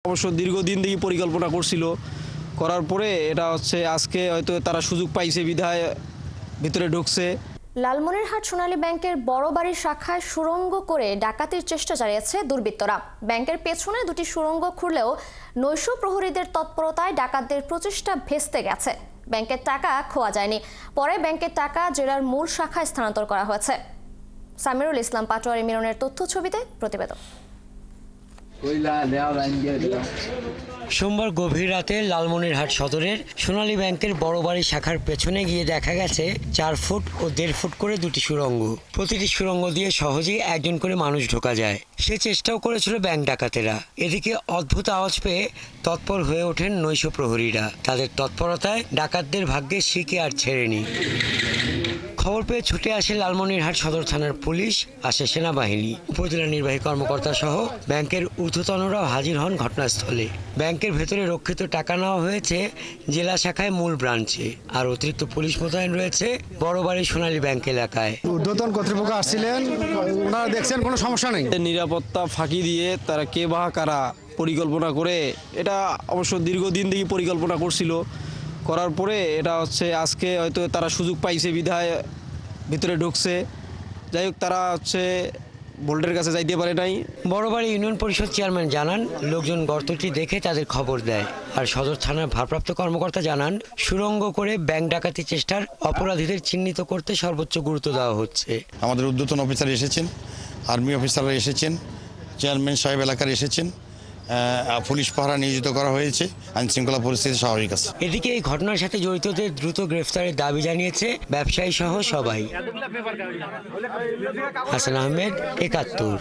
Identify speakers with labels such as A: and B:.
A: অবশ্য দীর্ঘদিন থেকে পরিকল্পনা করছিল, করার পরে এটা হচ্ছে আজকে হয়তো তারা সুযোগ পাইছে বিধায় ভিতরে ঢুকছে।
B: লালমনিরহাট সোনালী ব্যাংকের বড় বাড়ির শাখায় সুড়ঙ্গ করে ডাকাতির চেষ্টা চালিয়েছে দুর্বৃত্তরা। ব্যাংকের পেছনে দুটি সুড়ঙ্গ খুঁড়লেও নৈশ প্রহরীদের তৎপরতায় ডাকাতদের প্রচেষ্টা ভেস্তে গেছে। ব্যাংকের টাকা খোয়া যায়নি, পরে ব্যাংকের টাকা জেলার মূল শাখায় স্থানান্তর করা হয়েছে। সামিরুল ইসলাম পাটোয়ারি মিলনের তথ্য ছবিতে প্রতিবেদন।
C: সোমবার গভীর রাতে লালমনিরহাট সদরের সোনালী ব্যাংকের বড় বাড়ি শাখার পেছনে গিয়ে দেখা গেছে 4 ফুট ও 1.5 ফুট করে দুটি সুড়ঙ্গ। প্রতিটি সুড়ঙ্গ দিয়ে সহজেই একজন করে মানুষ ঢোকা যায়। সে চেষ্টাও করেছিল ব্যাংক ডাকাতেরা। এদিকে অদ্ভুত আওয়াজ পেয়ে তৎপর হয়ে ওঠেন নৈশ প্রহরীরা। তাদের তৎপরতায় ডাকাতদের ভাগ্যে শিকে আর ছেড়েনি। খবর পেয়ে ছুটে আসে লালমনিরহাট সদর থানার পুলিশ, আসে সেনাবাহিনী, উপজেলা নির্বাহী কর্মকর্তা সহ ব্যাংকের ঊর্ধ্বতনরাও হাজির হন ঘটনাস্থলে। ব্যাংকের ভেতরে রক্ষিত টাকা নেওয়া হয়েছে জেলা শাখায় মূল ব্রাঞ্চে, আর অতিরিক্ত পুলিশ মোতায়েন রয়েছে বড় বাড়ি সোনালী ব্যাংক এলাকায়।
D: ঊর্ধ্বতন কর্তৃপক্ষ আসছিলেন, ওনারা দেখছেন কোনো সমস্যা নেই।
A: নিরাপত্তা ফাঁকি দিয়ে তারা কে বা কারা পরিকল্পনা করে, এটা অবশ্য দীর্ঘদিন থেকে পরিকল্পনা করছিল, করার পরে এটা হচ্ছে আজকে হয়তো তারা সুযোগ পাইছে বিধায় ভিতরে ঢুকছে। যাই হোক, তারা হচ্ছে ভোল্টের কাছে যাইতে পারে নাই।
C: বড়বাড়ি ইউনিয়ন পরিষদ চেয়ারম্যান জানান, লোকজন গর্তটি দেখে তাদের খবর দেয়। আর সদর থানার ভারপ্রাপ্ত কর্মকর্তা জানান, সুড়ঙ্গ করে ব্যাংক ডাকাতি চেষ্টার অপরাধীদের চিহ্নিত করতে সর্বোচ্চ গুরুত্ব দেওয়া হচ্ছে।
E: আমাদের ঊর্ধ্বতন অফিসার এসেছেন, আর্মি অফিসাররা এসেছেন, চেয়ারম্যান সাহেব এলাকার এসেছেন, পুলিশ পাহারা নিয়োজিত করা হয়েছে। আইন শৃঙ্খলা পরিস্থিতি স্বাভাবিক আছে।
C: এদিকে এই ঘটনার সাথে জড়িতদের দ্রুত গ্রেফতারের দাবি জানিয়েছে ব্যবসায়ী সহ সবাই। হাসান আহমেদ, ৭১।